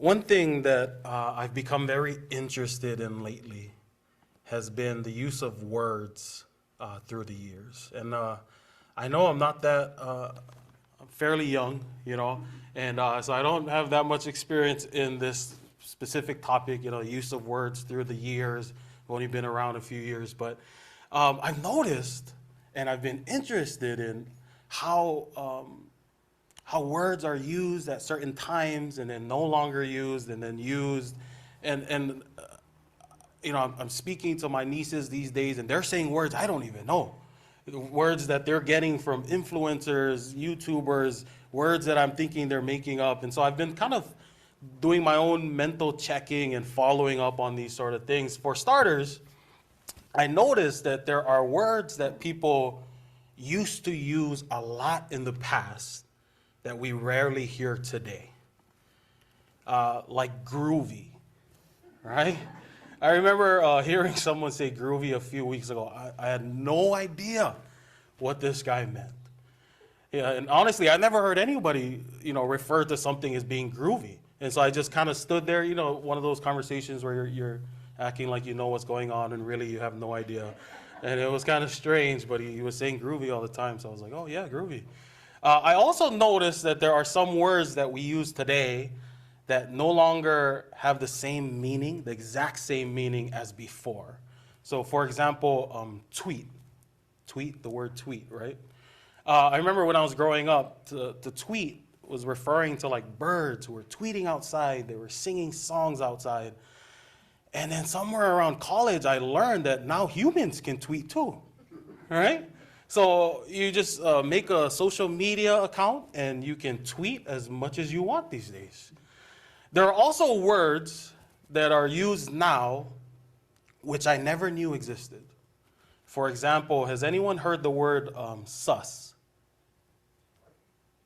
One thing that I've become very interested in lately has been the use of words through the years. And I know I'm not that, I'm fairly young, and so I don't have that much experience in this specific topic, use of words through the years. I've only been around a few years, but I've noticed and I've been interested in how words are used at certain times and then no longer used and then used. And I'm speaking to my nieces these days and they're saying words I don't even know. Words that they're getting from influencers, YouTubers, words that I'm thinking they're making up. And so I've been kind of doing my own mental checking and following up on these sort of things. For starters, I noticed that there are words that people used to use a lot in the past that we rarely hear today, like groovy, right? I remember hearing someone say groovy a few weeks ago. I had no idea what this guy meant. Yeah, and honestly, I never heard anybody, refer to something as being groovy. And so I just kind of stood there, one of those conversations where you're acting like you know what's going on and really you have no idea. And it was kind of strange, but he was saying groovy all the time. So I was like, oh yeah, groovy. I also noticed that there are some words that we use today that no longer have the same meaning, the exact same meaning as before. So for example, tweet. Tweet, the word tweet, right? I remember when I was growing up, to tweet was referring to like birds who were tweeting outside, they were singing songs outside. And then somewhere around college, I learned that now humans can tweet too, right? So you just make a social media account and you can tweet as much as you want these days. There are also words that are used now which I never knew existed. For example, has anyone heard the word sus?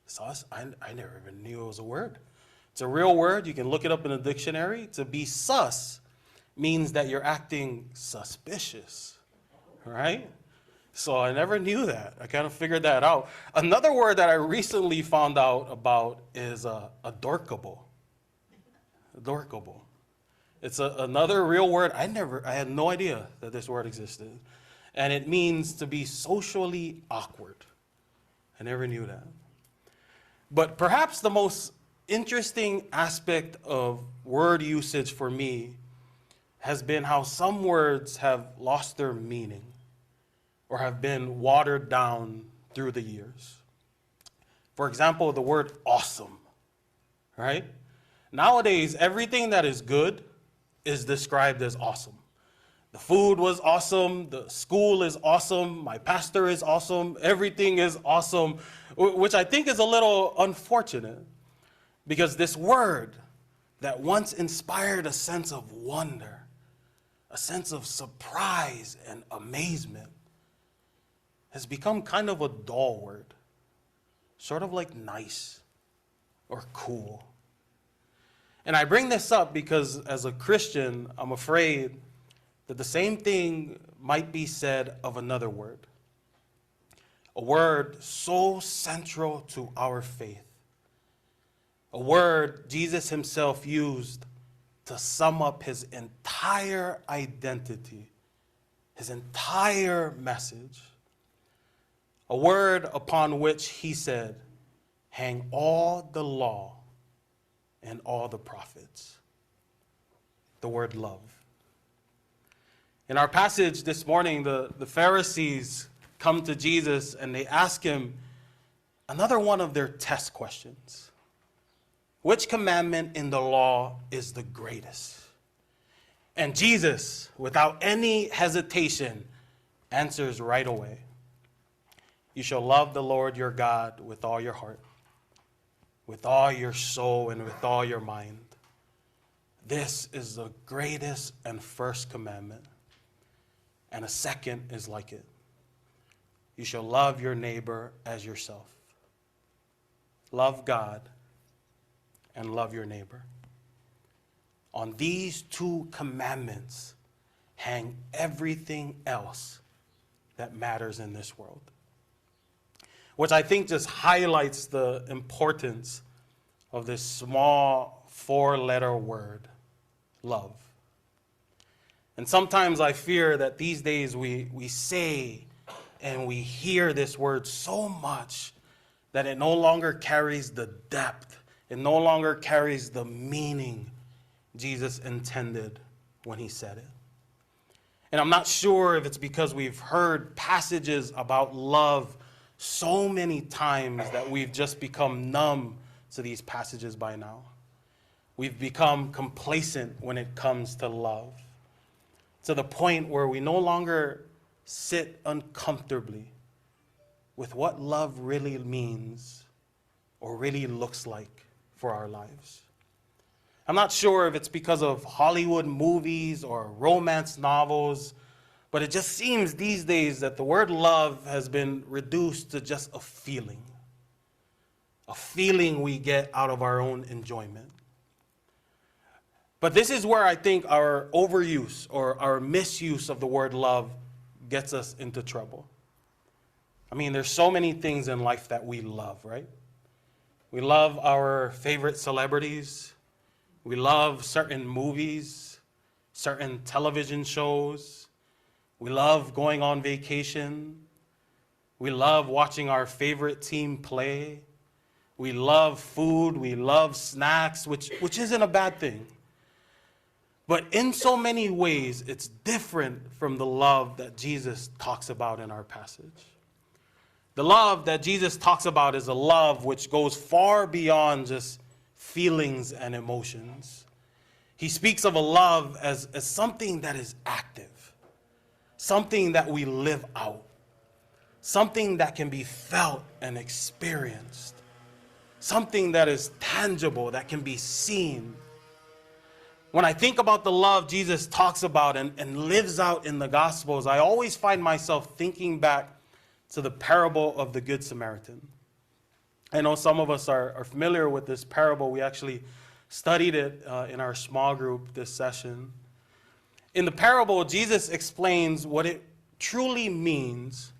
Sus? I never even knew it was a word. It's a real word. You can look it up in a dictionary. To be sus means that you're acting suspicious, right? So I never knew that. I kind of figured that out. Another word that I recently found out about is adorkable. Adorkable. It's another real word. I had no idea that this word existed. And it means to be socially awkward. I never knew that. But perhaps the most interesting aspect of word usage for me has been how some words have lost their meaning or have been watered down through the years. For example, the word awesome, right? Nowadays, everything that is good is described as awesome. The food was awesome, the school is awesome, my pastor is awesome, everything is awesome, which I think is a little unfortunate because this word that once inspired a sense of wonder, a sense of surprise and amazement, has become kind of a dull word, sort of like nice or cool. And I bring this up because as a Christian, I'm afraid that the same thing might be said of another word, a word so central to our faith, a word Jesus himself used to sum up his entire identity, his entire message. A word upon which he said, hang all the law and all the prophets. The word love. In our passage this morning, the Pharisees come to Jesus and they ask him another one of their test questions. Which commandment in the law is the greatest? And Jesus, without any hesitation, answers right away. You shall love the Lord your God with all your heart, with all your soul, and with all your mind. This is the greatest and first commandment. And a second is like it. You shall love your neighbor as yourself. Love God and love your neighbor. On these two commandments hang everything else that matters in this world. Which I think just highlights the importance of this small four-letter word, love. And sometimes I fear that these days we say and we hear this word so much that it no longer carries the depth, it no longer carries the meaning Jesus intended when he said it. And I'm not sure if it's because we've heard passages about love so many times that we've just become numb to these passages by now. We've become complacent when it comes to love, to the point where we no longer sit uncomfortably with what love really means or really looks like for our lives. I'm not sure if it's because of Hollywood movies or romance novels, but it just seems these days that the word love has been reduced to just a feeling we get out of our own enjoyment. But this is where I think our overuse or our misuse of the word love gets us into trouble. I mean, there's so many things in life that we love, right? We love our favorite celebrities. We love certain movies, certain television shows. We love going on vacation. We love watching our favorite team play. We love food. We love snacks, which isn't a bad thing. But in so many ways, it's different from the love that Jesus talks about in our passage. The love that Jesus talks about is a love which goes far beyond just feelings and emotions. He speaks of a love as something that is active, something that we live out, something that can be felt and experienced, something that is tangible, that can be seen. When I think about the love Jesus talks about and lives out in the Gospels, I always find myself thinking back to the parable of the Good Samaritan. I know some of us are familiar with this parable. We actually studied it in our small group this session. In the parable, Jesus explains what it truly means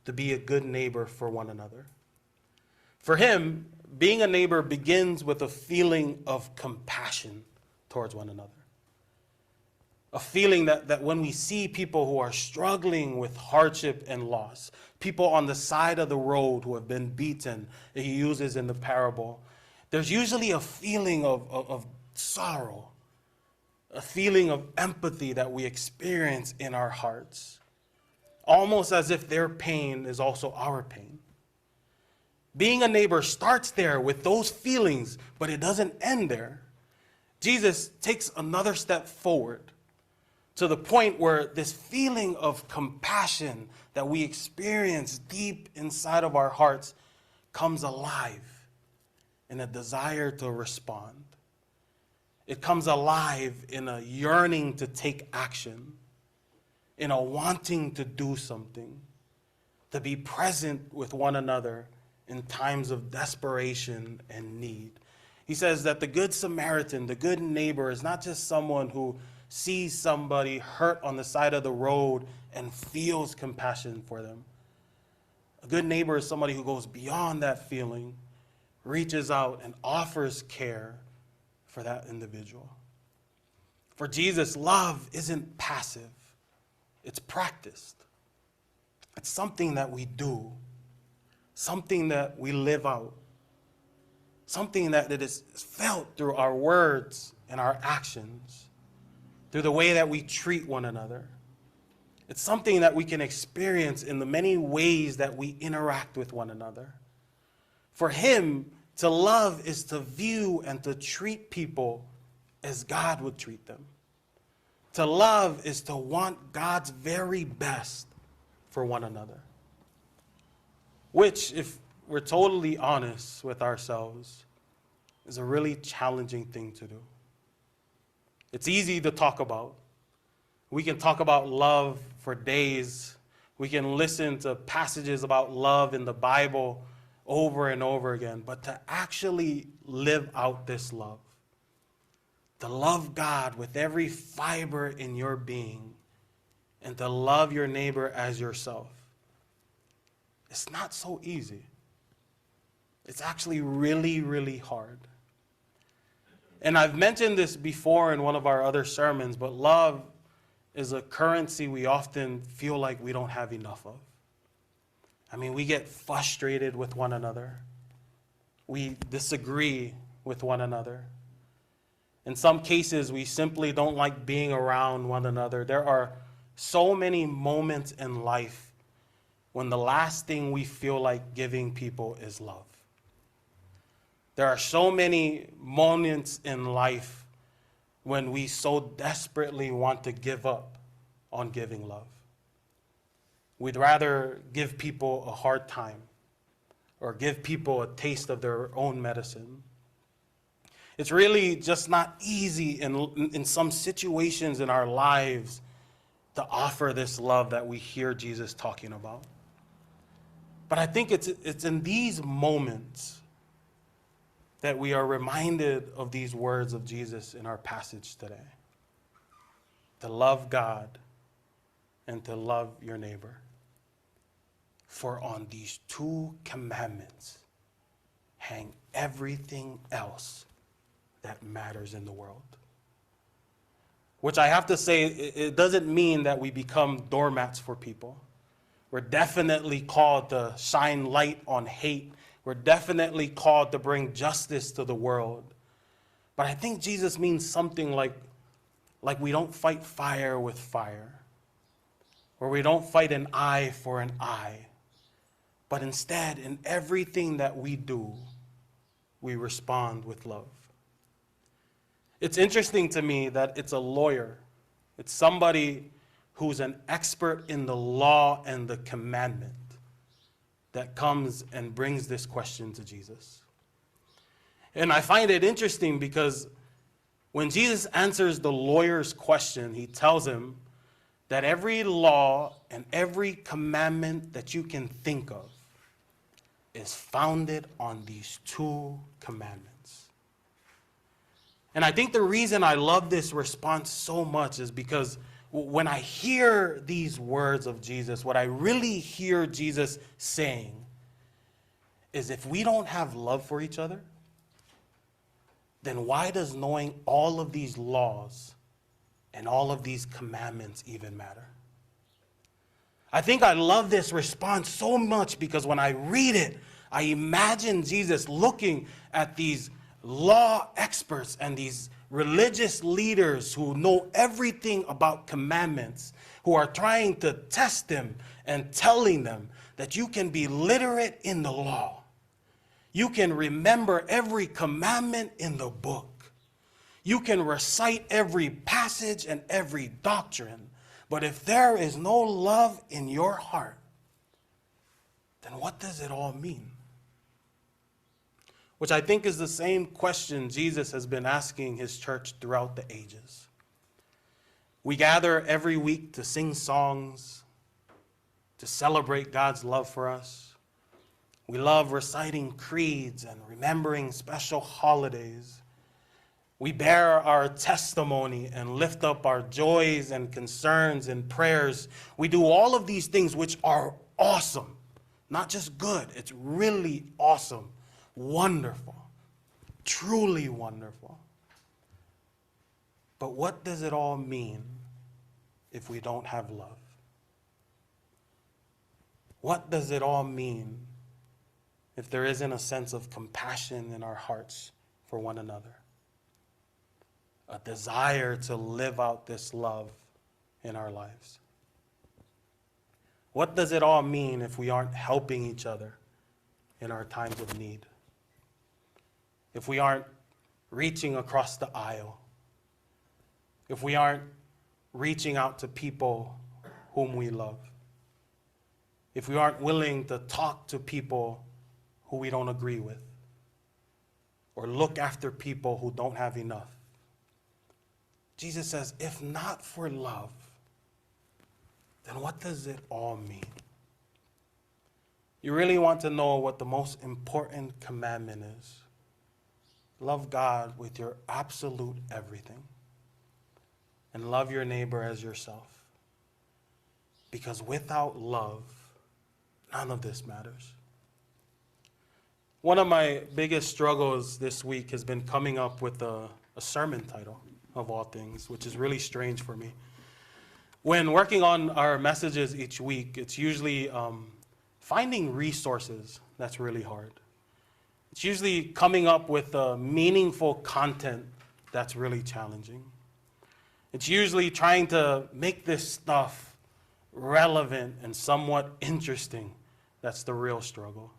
to be a good neighbor for one another. For him, being a neighbor begins with a feeling of compassion towards one another. A feeling that when we see people who are struggling with hardship and loss, people on the side of the road who have been beaten, that he uses in the parable, there's usually a feeling of sorrow, a feeling of empathy that we experience in our hearts, almost as if their pain is also our pain. Being a neighbor starts there with those feelings, but it doesn't end there. Jesus takes another step forward to the point where this feeling of compassion that we experience deep inside of our hearts comes alive in a desire to respond. It comes alive in a yearning to take action, in a wanting to do something, to be present with one another in times of desperation and need. He says that the Good Samaritan, the good neighbor, is not just someone who sees somebody hurt on the side of the road and feels compassion for them. A good neighbor is somebody who goes beyond that feeling, reaches out and offers care for that individual. For Jesus, love isn't passive, it's practiced. It's something that we do, something that we live out, something that it is felt through our words and our actions, through the way that we treat one another. It's something that we can experience in the many ways that we interact with one another. For him, to love is to view and to treat people as God would treat them. To love is to want God's very best for one another. Which, if we're totally honest with ourselves, is a really challenging thing to do. It's easy to talk about. We can talk about love for days. We can listen to passages about love in the Bible over and over again. But to actually live out this love, to love God with every fiber in your being, and to love your neighbor as yourself, it's not so easy. It's actually really, really hard. And I've mentioned this before in one of our other sermons, but love is a currency we often feel like we don't have enough of. I mean, we get frustrated with one another. We disagree with one another. In some cases, we simply don't like being around one another. There are so many moments in life when the last thing we feel like giving people is love. There are so many moments in life when we so desperately want to give up on giving love. We'd rather give people a hard time or give people a taste of their own medicine. It's really just not easy in some situations in our lives to offer this love that we hear Jesus talking about. But I think it's in these moments that we are reminded of these words of Jesus in our passage today. To love God and to love your neighbor. For on these two commandments hang everything else that matters in the world. Which I have to say, it doesn't mean that we become doormats for people. We're definitely called to shine light on hate. We're definitely called to bring justice to the world. But I think Jesus means something like we don't fight fire with fire, or we don't fight an eye for an eye, but instead, in everything that we do, we respond with love. It's interesting to me that it's a lawyer. It's somebody who's an expert in the law and the commandment that comes and brings this question to Jesus. And I find it interesting because when Jesus answers the lawyer's question, he tells him that every law and every commandment that you can think of is founded on these two commandments. And I think the reason I love this response so much is because when I hear these words of Jesus, what I really hear Jesus saying is if we don't have love for each other, then why does knowing all of these laws and all of these commandments even matter? I think I love this response so much because when I read it, I imagine Jesus looking at these law experts and these religious leaders who know everything about commandments, who are trying to test them and telling them that you can be literate in the law. You can remember every commandment in the book. You can recite every passage and every doctrine. But if there is no love in your heart, then what does it all mean? Which I think is the same question Jesus has been asking his church throughout the ages. We gather every week to sing songs, to celebrate God's love for us. We love reciting creeds and remembering special holidays. We bear our testimony and lift up our joys and concerns and prayers. We do all of these things which are awesome, not just good. It's really awesome. Wonderful, truly wonderful. But what does it all mean if we don't have love? What does it all mean if there isn't a sense of compassion in our hearts for one another? A desire to live out this love in our lives? What does it all mean if we aren't helping each other in our times of need? If we aren't reaching across the aisle, if we aren't reaching out to people whom we love, if we aren't willing to talk to people who we don't agree with, or look after people who don't have enough, Jesus says, if not for love, then what does it all mean? You really want to know what the most important commandment is? Love God with your absolute everything. And love your neighbor as yourself. Because without love, none of this matters. One of my biggest struggles this week has been coming up with a a sermon title of all things, which is really strange for me. When working on our messages each week, it's usually finding resources that's really hard. It's usually coming up with meaningful content that's really challenging. It's usually trying to make this stuff relevant and somewhat interesting. That's the real struggle.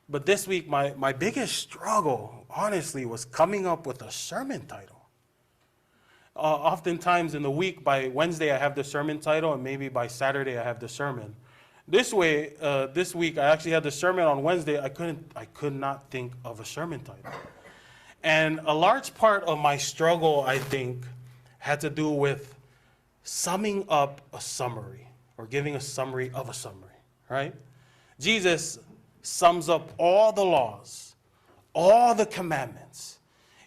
But this week, my biggest struggle, honestly, was coming up with a sermon title. Oftentimes in the week, by Wednesday, I have the sermon title, and maybe by Saturday, I have the sermon. This week, I actually had the sermon on Wednesday. I could not think of a sermon title. And a large part of my struggle, I think, had to do with summing up a summary, or giving a summary of a summary, right? Jesus sums up all the laws, all the commandments.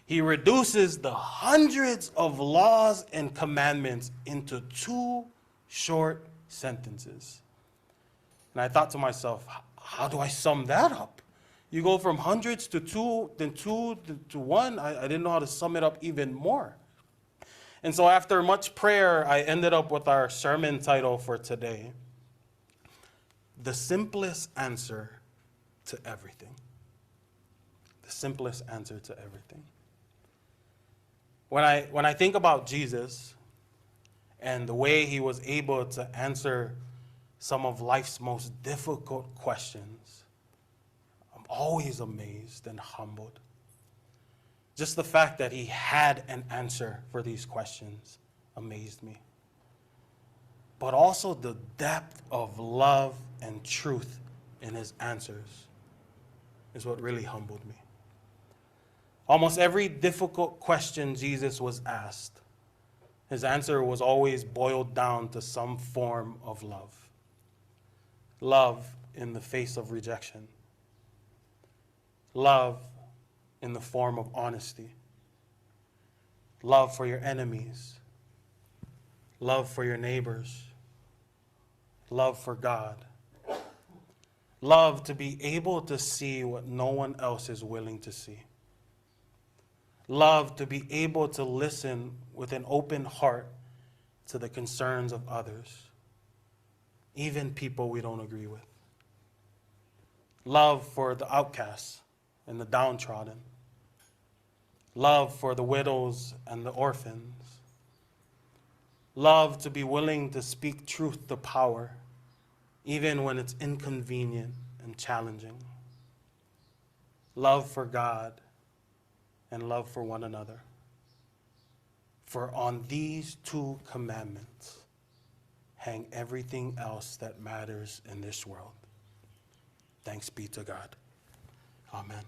He reduces the hundreds of laws and commandments into 2 short sentences. And I thought to myself, how do I sum that up? You go from hundreds to 2, then 2 to 1. I didn't know how to sum it up even more. And so after much prayer, I ended up with our sermon title for today: The Simplest Answer to Everything. The simplest answer to everything. When I think about Jesus and the way he was able to answer some of life's most difficult questions, I'm always amazed and humbled. Just the fact that he had an answer for these questions amazed me. But also the depth of love and truth in his answers is what really humbled me. Almost every difficult question Jesus was asked, his answer was always boiled down to some form of love. Love in the face of rejection. Love in the form of honesty. Love for your enemies. Love for your neighbors. Love for God. Love to be able to see what no one else is willing to see. Love to be able to listen with an open heart to the concerns of others, even people we don't agree with. Love for the outcasts and the downtrodden. Love for the widows and the orphans. Love to be willing to speak truth to power, even when it's inconvenient and challenging. Love for God and love for one another. For on these 2 commandments hang everything else that matters in this world. Thanks be to God. Amen.